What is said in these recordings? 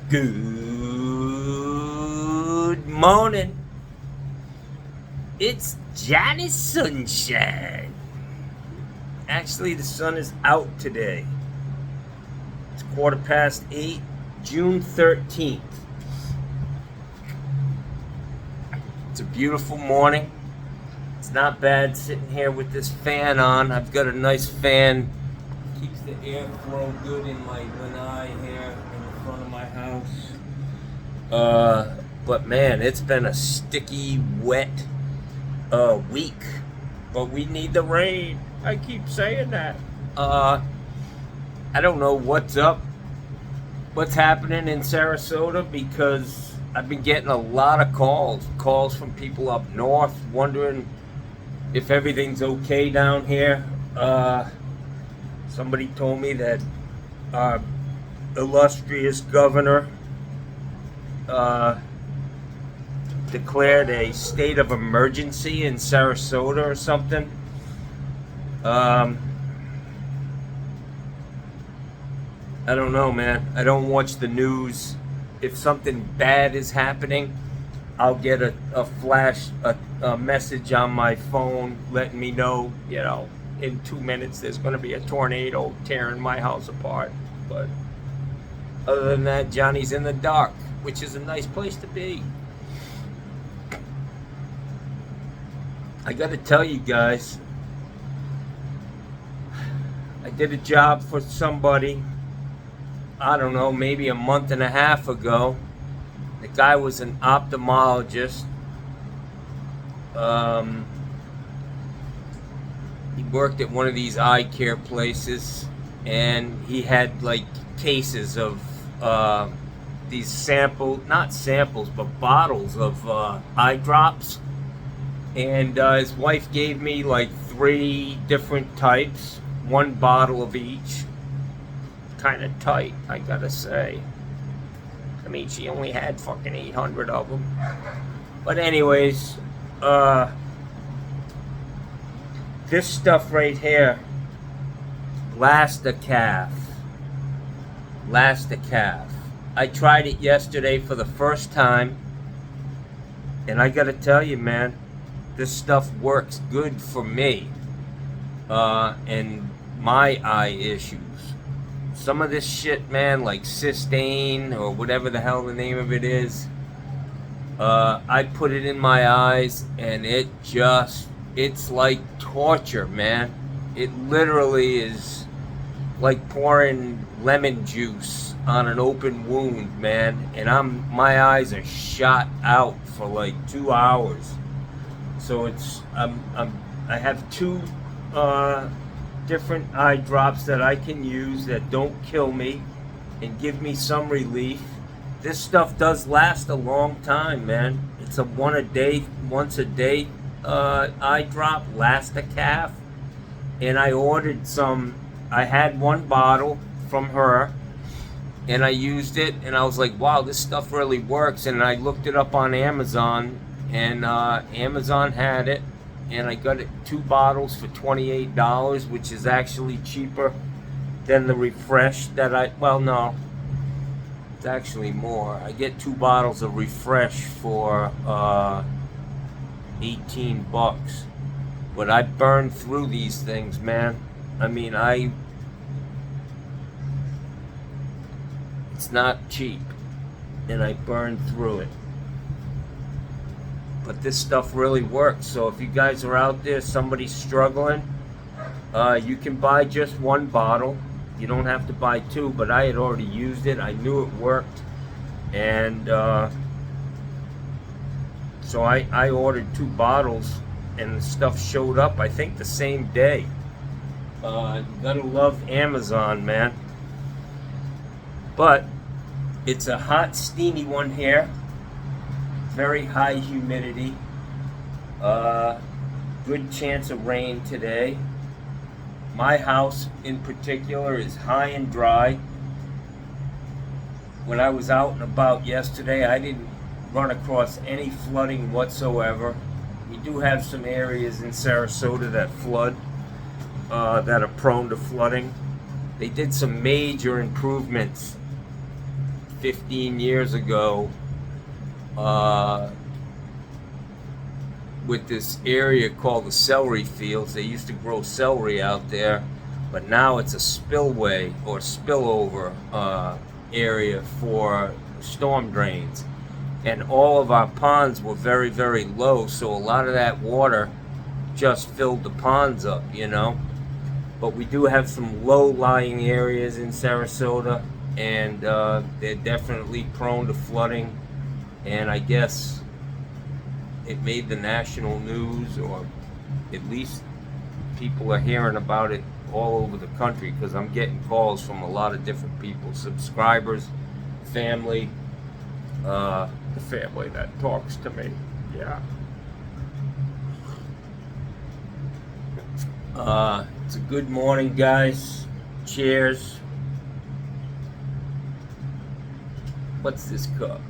Good morning. It's Johnny Sunshine. Actually, the sun is out today. It's 8:15, June 13th. It's a beautiful morning. It's not bad sitting here with this fan on. I've got a nice fan. Keeps the airflow good in my lanai here in the front of my house. But man, it's been a sticky, wet week. But we need the rain. I keep saying that. I don't know what's happening in Sarasota, because I've been getting a lot of calls from people up north wondering if everything's okay down here. Somebody told me that our illustrious governor declared a state of emergency in Sarasota or something. I don't know, man. I don't watch the news. If something bad is happening, I'll get a message on my phone letting me know, in 2 minutes there's going to be a tornado tearing my house apart. But other than that, Johnny's in the dark, which is a nice place to be. I got to tell you guys, I did a job for somebody, I don't know, maybe a month and a half ago. The guy was an ophthalmologist. He worked at one of these eye care places, and he had like cases of these not samples, but bottles of eye drops. And his wife gave me like 3 different types, 1 bottle of each. Kind of tight, I gotta say. I mean, she only had fucking 800 of them. But anyways, this stuff right here, Last-A-Calf. I tried it yesterday for the first time, and I gotta tell you, man, this stuff works good for me and my eye issues. Some of this shit, man, like Cystane or whatever the hell the name of it is, I put it in my eyes, and it's like torture, man. It literally is like pouring lemon juice on an open wound, man. And my eyes are shot out for like 2 hours. So I have 2 different eye drops that I can use that don't kill me and give me some relief. This stuff does last a long time, man. It's a once a day eye drop, Last-A-Calf. And I ordered some. I had 1 bottle from her, and I used it, and I was like, wow, this stuff really works. And I looked it up on Amazon, and Amazon had it, and I got it 2 bottles for $28, which is actually cheaper than the Refresh no, it's actually more. I get 2 bottles of Refresh for $18, but I burned through these things, man. I mean, it's not cheap, and I burned through it. But this stuff really works. So if you guys are out there, somebody's struggling, you can buy just 1 bottle. You don't have to buy 2, but I had already used it. I knew it worked. And so I ordered 2 bottles, and the stuff showed up, I think, the same day. You gotta love Amazon, man. But it's a hot, steamy one here. Very high humidity. Good chance of rain today. My house in particular is high and dry. When I was out and about yesterday, I didn't run across any flooding whatsoever. We do have some areas in Sarasota that flood, that are prone to flooding. They did some major improvements 15 years ago with this area called the celery fields. They used to grow celery out there, but now it's a spillway or spillover area for storm drains. And all of our ponds were very, very low, so a lot of that water just filled the ponds up, you know. But we do have some low-lying areas in Sarasota, and they're definitely prone to flooding. And I guess it made the national news, or at least people are hearing about it all over the country, because I'm getting calls from a lot of different people, subscribers, family, the family that talks to me. Yeah. It's a good morning, guys. Cheers. What's this cup?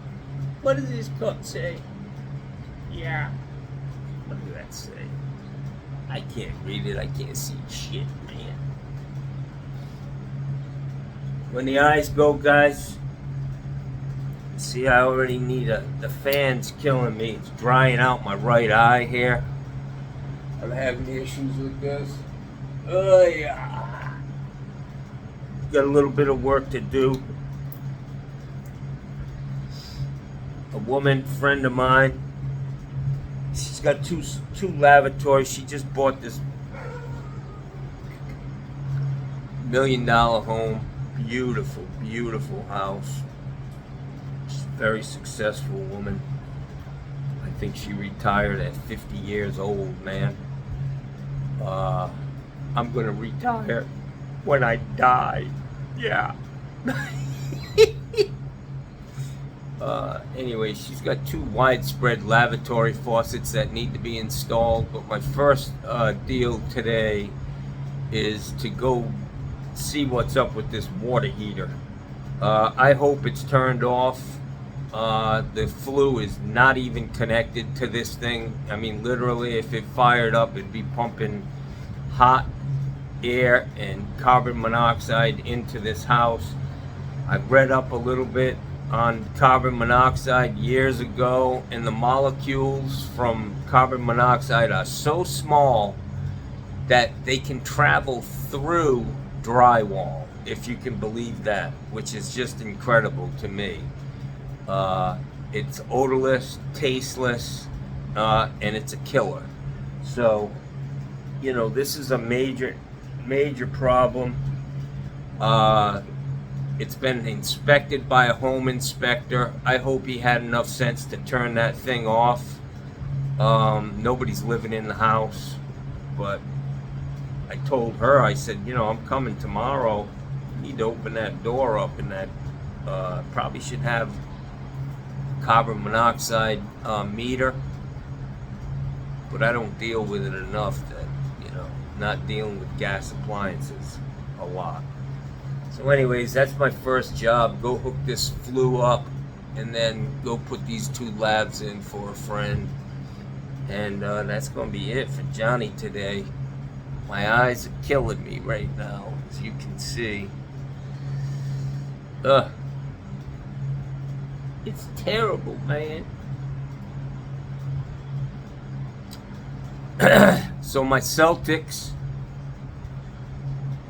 What does this cup say? Yeah. What does that say? I can't read it. I can't see shit, man. When the eyes go, guys, see, I already need the fan's killing me. It's drying out my right eye here. I'm having issues with this. Oh, yeah. Got a little bit of work to do. A woman friend of mine, she's got two lavatories. She just bought this $1 million home. Beautiful, beautiful house. She's a very successful woman. I think she retired at 50 years old, man. I'm gonna retire when I die. Yeah. Anyway, she's got two widespread lavatory faucets that need to be installed. But my first deal today is to go see what's up with this water heater. I hope it's turned off. The flue is not even connected to this thing. I mean, literally, if it fired up, it'd be pumping hot air and carbon monoxide into this house. I've read up a little bit on carbon monoxide years ago, and the molecules from carbon monoxide are so small that they can travel through drywall, if you can believe that, which is just incredible to me. It's odorless, tasteless, and it's a killer. So, you know, this is a major problem. It's been inspected by a home inspector. I hope he had enough sense to turn that thing off. Nobody's living in the house, but I told her, I said, you know, I'm coming tomorrow. You need to open that door up, and that probably should have carbon monoxide meter, but I don't deal with it enough that, you know, not dealing with gas appliances a lot. So anyways, that's my first job. Go hook this flue up, and then go put these two labs in for a friend. And that's going to be it for Johnny today. My eyes are killing me right now, as you can see. It's terrible, man. So my Celtics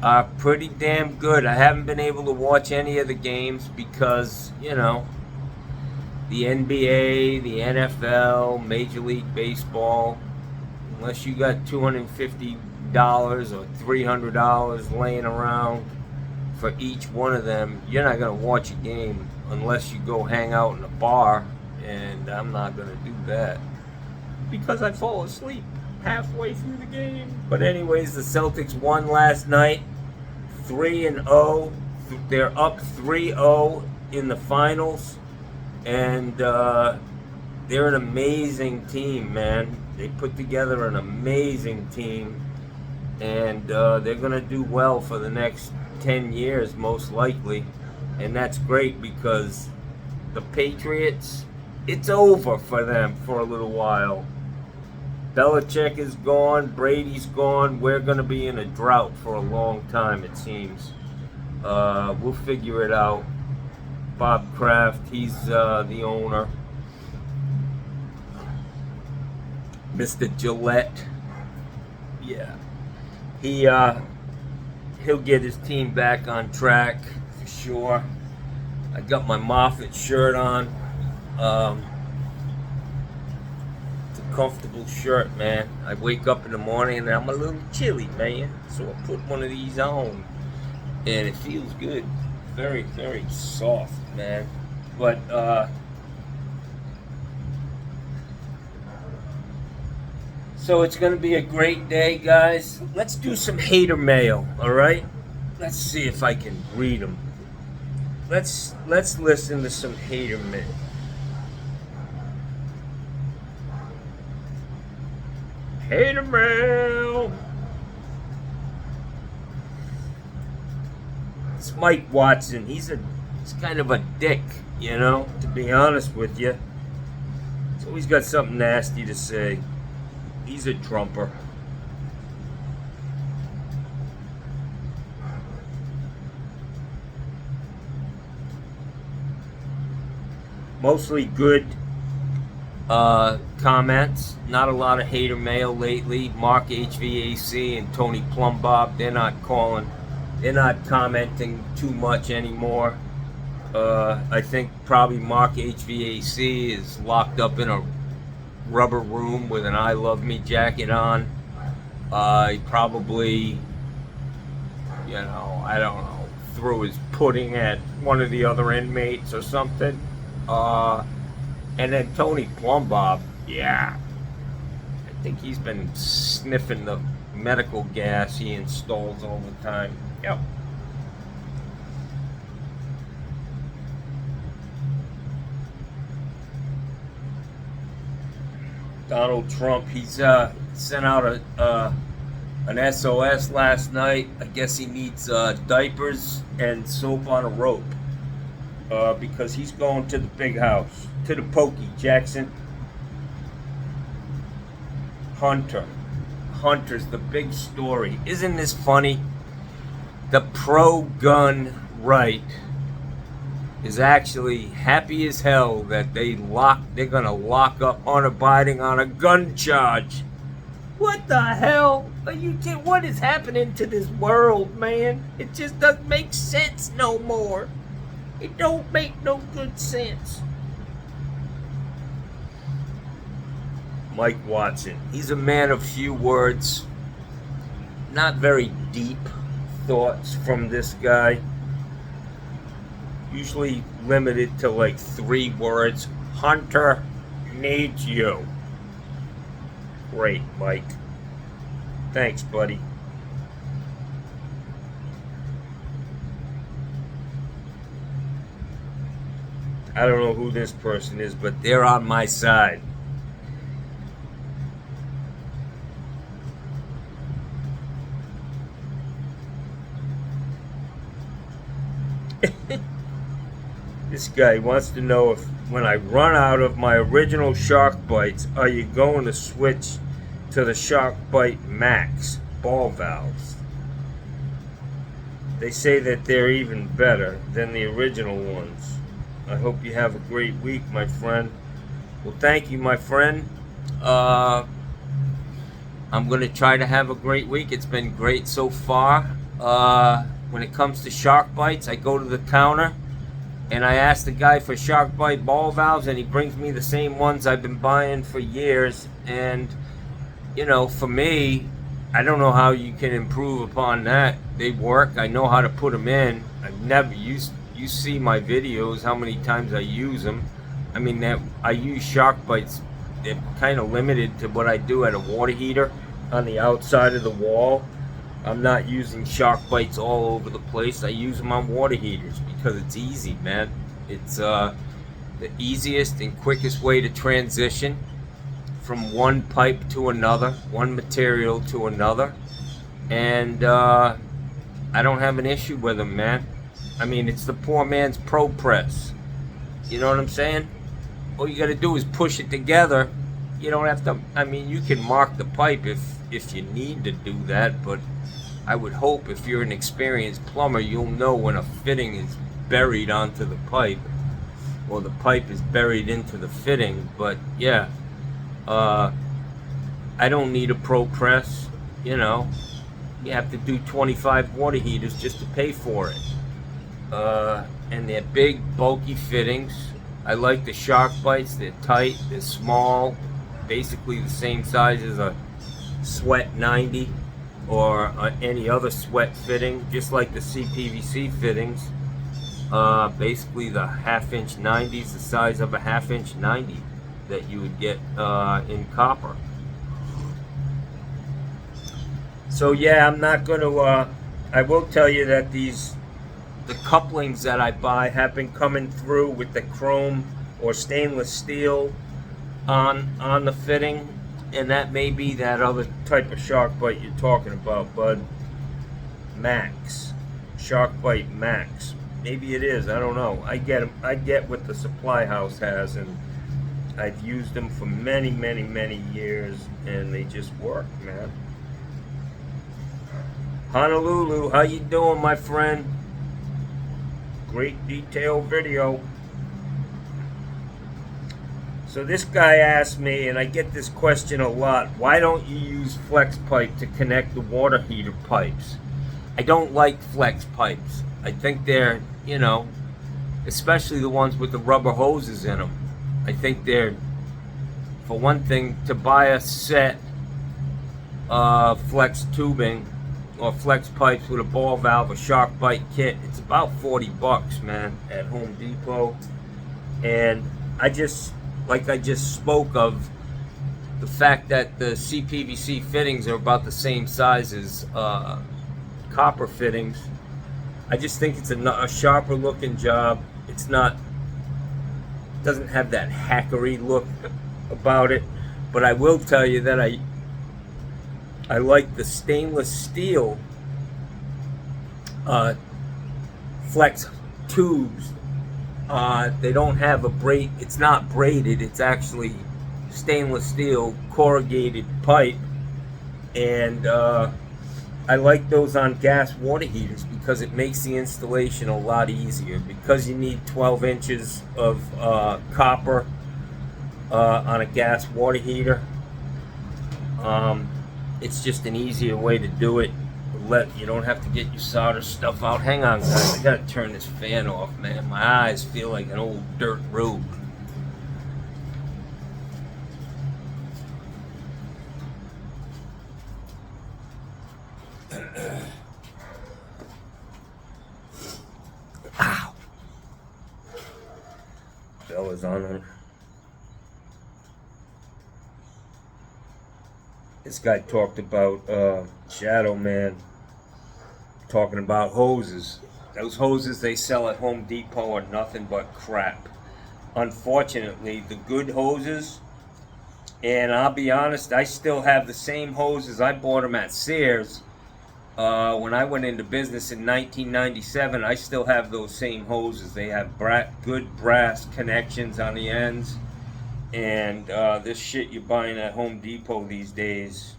are pretty damn good. I haven't been able to watch any of the games because, you know, the NBA, the NFL, Major League Baseball, unless you got $250 or $300 laying around for each one of them, you're not going to watch a game unless you go hang out in a bar, and I'm not going to do that because I fall asleep halfway through the game. But anyways, the Celtics won last night, 3-0. They're up 3-0 in the finals, and they're an amazing team, man. They put together an amazing team, and they're going to do well for the next 10 years, most likely. And that's great because the Patriots, it's over for them for a little while. Belichick is gone, Brady's gone. We're going to be in a drought for a long time, it seems. We'll figure it out. Bob Kraft, he's the owner. Mr. Gillette, yeah, he'll get his team back on track for sure. I got my Moffat shirt on. It's a comfortable shirt, man. I wake up in the morning and I'm a little chilly, man, so I put one of these on, and it feels good. Very, very soft, man. But so it's gonna be a great day, guys. Let's do some hater mail, all right? Let's see if I can read them. Let's listen to some hater mail. Hater mail. It's Mike Watson. He's kind of a dick, you know, to be honest with you. He's always got something nasty to say. He's a Trumper. Mostly good comments. Not a lot of hater mail lately. Mark HVAC and Tony Plumbob, they're not commenting too much anymore. I think probably Mark HVAC is locked up in a rubber room with an I Love Me jacket on. He probably, you know, I don't know, threw his pudding at one of the other inmates or something. And then Tony Plumbob, yeah, I think he's been sniffing the medical gas he installs all the time. Yep. Donald Trump, he's sent out an SOS last night. I guess he needs diapers and soap on a rope because he's going to the big house, to the pokey. Jackson. Hunter's the big story. Isn't this funny? The pro-gun right is actually happy as hell that they're gonna lock up Hunter Biden on a gun charge. What the hell are you? What is happening to this world, man? It just doesn't make sense no more. It don't make no good sense. Mike Watson, he's a man of few words. Not very deep thoughts from this guy. Usually limited to like 3 words. Hunter needs you. Great, Mike. Thanks, buddy. I don't know who this person is, but they're on my side. This guy wants to know if when I run out of my original Shark Bites, are you going to switch to the Shark Bite Max ball valves? They say that they're even better than the original ones. I hope you have a great week, my friend. Well, thank you, my friend. I'm going to try to have a great week. It's been great so far. When it comes to Shark Bites, I go to the counter and I ask the guy for Shark Bite ball valves, and he brings me the same ones I've been buying for years. And, you know, for me, I don't know how you can improve upon that. They work. I know how to put them in. I've never used. You see my videos, how many times I use them. I mean, that I use Shark Bites. They're kind of limited to what I do at a water heater on the outside of the wall. I'm not using Shark Bites all over the place. I use them on water heaters because it's easy, man. It's the easiest and quickest way to transition from one pipe to another, one material to another. And I don't have an issue with them, man. I mean, it's the poor man's Pro Press. You know what I'm saying? All you got to do is push it together. You don't have to, I mean, you can mark the pipe if you need to do that, but I would hope if you're an experienced plumber, you'll know when a fitting is buried onto the pipe, or the pipe is buried into the fitting. But yeah, I don't need a pro press. You know, you have to do 25 water heaters just to pay for it. And they're big, bulky fittings. I like the shark bites. They're tight, they're small, basically the same size as a Sweat 90 or any other Sweat fitting, just like the CPVC fittings. Basically the 1/2-inch 90s, the size of a 1/2-inch 90 that you would get in copper. So yeah, I'm not going to, I will tell you that the couplings that I buy have been coming through with the chrome or stainless steel on the fitting, and that may be that other type of shark bite you're talking about, bud. Max. Shark bite Max. Maybe it is, I don't know. I get what the supply house has, and I've used them for many, many, many years, and they just work, man. Honolulu, how you doing, my friend? Great detailed video. So this guy asked me, and I get this question a lot, why don't you use flex pipe to connect the water heater pipes? I don't like flex pipes. I think they're, you know, especially the ones with the rubber hoses in them. I think they're, for one thing, to buy a set of flex tubing or flex pipes with a ball valve, a shark bite kit, it's about 40 bucks, man, at Home Depot. And I just spoke of, the fact that the CPVC fittings are about the same size as copper fittings. I just think it's a sharper looking job. It's not, doesn't have that hackery look about it. But I will tell you that I like the stainless steel flex tubes. They don't have a braid, it's not braided, it's actually stainless steel corrugated pipe, and I like those on gas water heaters because it makes the installation a lot easier, because you need 12 inches of copper on a gas water heater. It's just an easier way to do it. You don't have to get your solder stuff out. Hang on, guys, I gotta turn this fan off, man. My eyes feel like an old dirt road. Ow. Bella's on her. This guy talked about Shadow Man, talking about hoses. Those hoses they sell at Home Depot are nothing but crap. Unfortunately, the good hoses, and I'll be honest, I still have the same hoses. I bought them at Sears when I went into business in 1997. I still have those same hoses. They have good brass connections on the ends. And this shit you're buying at Home Depot these days,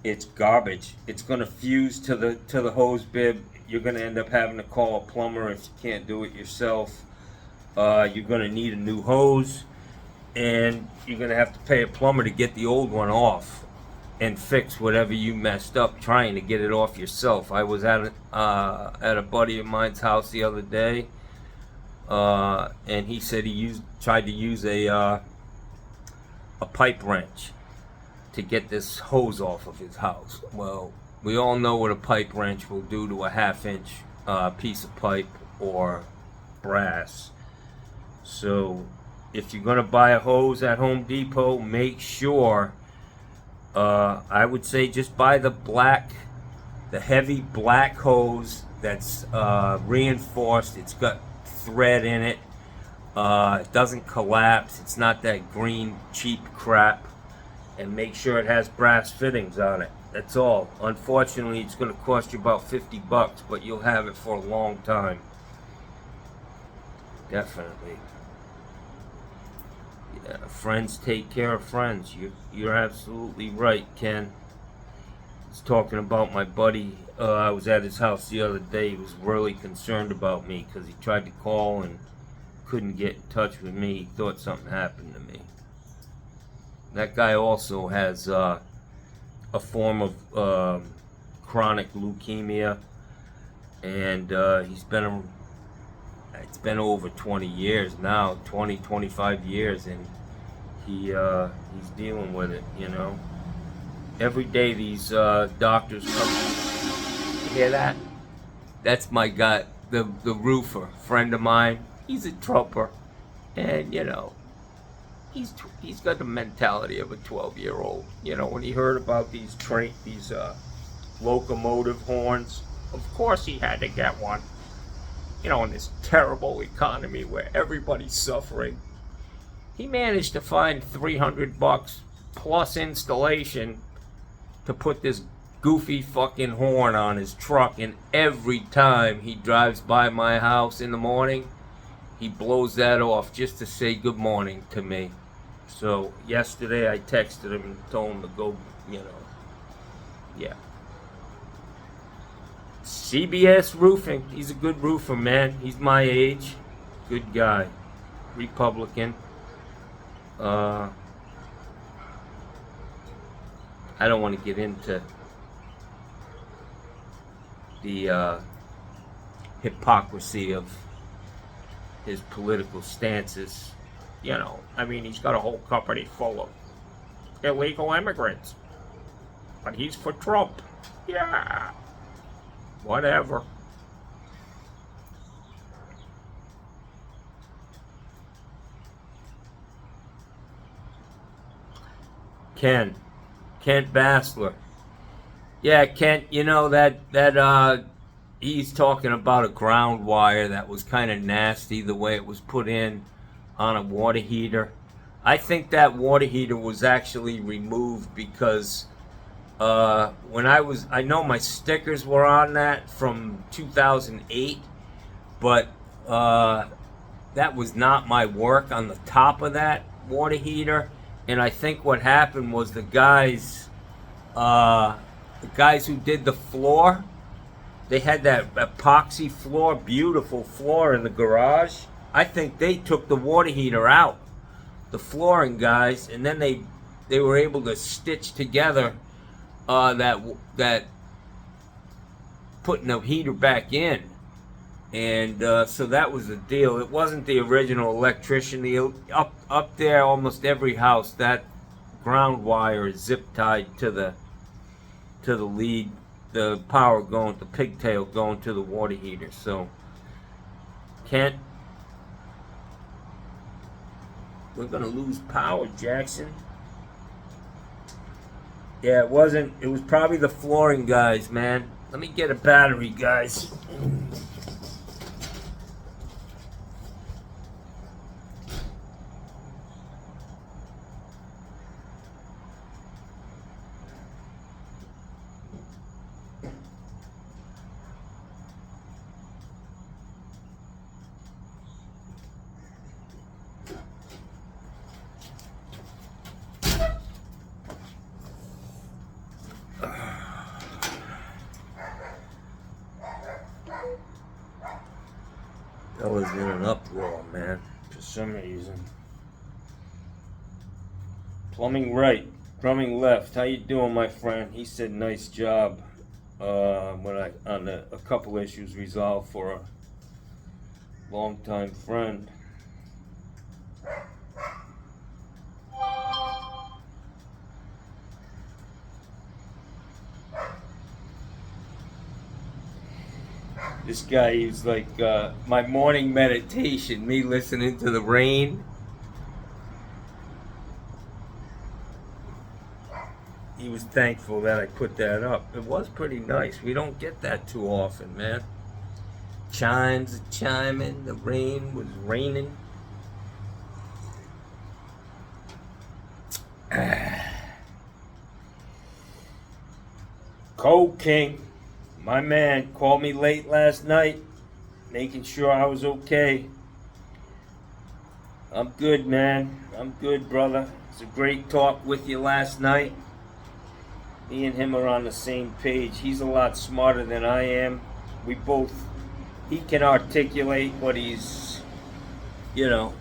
it's garbage. It's gonna fuse to the hose bib. You're gonna end up having to call a plumber if you can't do it yourself. You're gonna need a new hose, and you're gonna have to pay a plumber to get the old one off and fix whatever you messed up trying to get it off yourself. I was at a buddy of mine's house the other day, and he said he tried to use a pipe wrench to get this hose off of his house. Well, we all know what a pipe wrench will do to a 1/2-inch piece of pipe or brass. So if you're gonna buy a hose at Home Depot, make sure, I would say just buy the heavy black hose that's reinforced. It's got thread in it. It doesn't collapse. It's not that green cheap crap. And make sure it has brass fittings on it. That's all. Unfortunately, it's going to cost you about 50 bucks, but you'll have it for a long time. Definitely. Yeah, friends take care of friends. You're absolutely right, Ken. was talking about my buddy. I was at his house the other day. He was really concerned about me because he tried to call and couldn't get in touch with me. He thought something happened to me. That guy also has a form of chronic leukemia, and it's been over 20 years now, 25 years, and he's dealing with it, you know. Every day these doctors come. You hear that? That's my guy, the roofer, friend of mine. He's a trooper, and you know, he's got the mentality of a 12-year-old. You know, when he heard about these locomotive horns, of course he had to get one. You know, in this terrible economy where everybody's suffering, he managed to find $300 plus installation to put this goofy fucking horn on his truck, and every time he drives by my house in the morning, he blows that off just to say good morning to me. So yesterday I texted him and told him to go, you know, yeah. CBS Roofing, he's a good roofer, man. He's my age, good guy, Republican. I don't want to get into the hypocrisy of his political stances. You know, I mean, he's got a whole company full of illegal immigrants, but he's for Trump. Yeah, whatever. Kent Bassler. Yeah, Kent, you know that he's talking about a ground wire that was kind of nasty the way it was put in on a water heater. I think that water heater was actually removed because I know my stickers were on that from 2008, but that was not my work on the top of that water heater. And I think what happened was the guys who did the floor, they had that epoxy floor, beautiful floor in the garage. I think they took the water heater out, the flooring guys, and then they were able to stitch together that putting the heater back in. And so that was the deal. It wasn't the original electrician. Up there, almost every house, that ground wire is zip tied to the lead, the power going, the pigtail going to the water heater. So, Kent, we're gonna lose power, Jackson. Yeah, it wasn't. It was probably the flooring guys, man. Let me get a battery, guys. I was in an uproar, man, for some reason. Plumbing right, drumming left. How you doing, my friend? He said nice job when a couple issues resolved for a longtime friend. This guy is like my morning meditation, me listening to the rain. He was thankful that I put that up. It was pretty nice. We don't get that too often, man. Chimes chiming, the rain was raining. Cold King. My man called me late last night, making sure I was okay. I'm good, man. I'm good, brother. It's a great talk with you last night. Me and him are on the same page. He's a lot smarter than I am. He can articulate what he's, got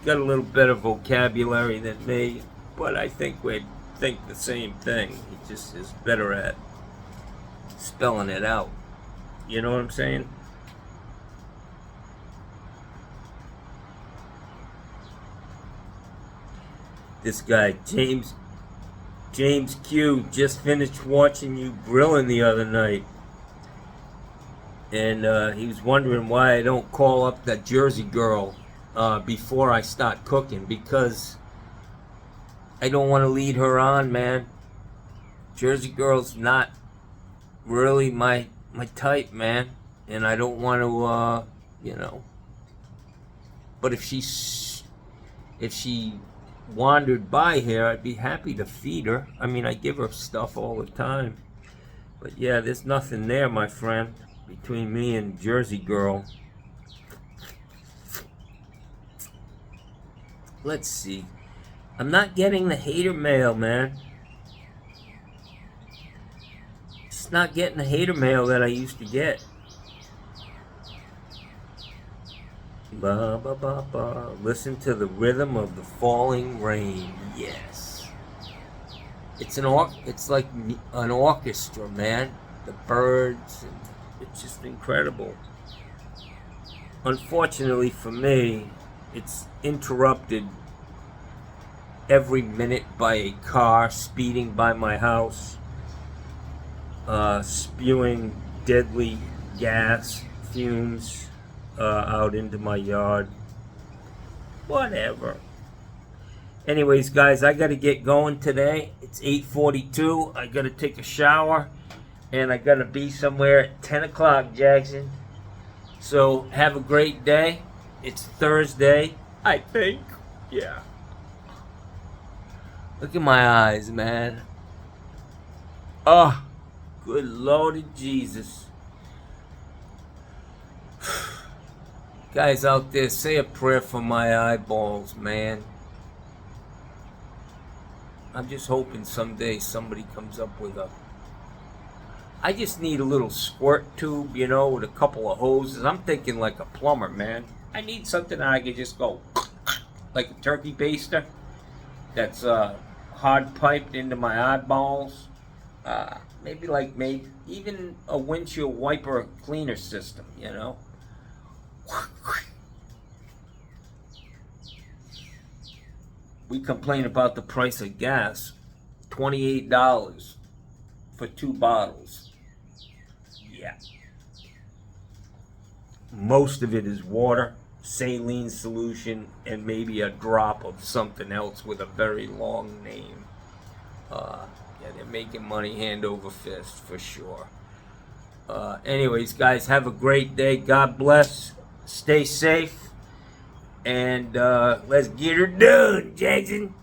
a little better vocabulary than me, but I think we think the same thing. He just is better at spelling it out. You know what I'm saying? This guy, James Q, just finished watching you grilling the other night. And he was wondering why I don't call up that Jersey girl before I start cooking, because I don't want to lead her on, man. Jersey girl's not really my type, man. And I don't want to, But if she wandered by here, I'd be happy to feed her. I mean, I give her stuff all the time. But yeah, there's nothing there, my friend, between me and Jersey girl. Let's see. I'm not getting the hater mail, man. Just not getting the hater mail that I used to get. Ba ba ba ba. Listen to the rhythm of the falling rain. Yes. It's like an orchestra, man. The birds, and it's just incredible. Unfortunately for me, it's interrupted every minute by a car speeding by my house, spewing deadly gas fumes out into my yard. Whatever. Anyways, guys, I gotta get going today. It's 8:42. I gotta take a shower, and I gotta be somewhere at 10 o'clock, Jackson. So have a great day. It's Thursday, I think. Yeah. Look at my eyes, man. Oh, good Lord Jesus. Guys out there, say a prayer for my eyeballs, man. I'm just hoping someday somebody comes up with I just need a little squirt tube, with a couple of hoses. I'm thinking like a plumber, man. I need something that I can just go like a turkey baster that's hard piped into my eyeballs. Maybe even a windshield wiper cleaner system, We complain about the price of gas, $28 for 2 bottles. Yeah. Most of it is water, saline solution, and maybe a drop of something else with a very long name. Yeah, they're making money hand over fist for sure. Anyways, guys, have a great day. God bless. Stay safe. And let's get her done, Jackson.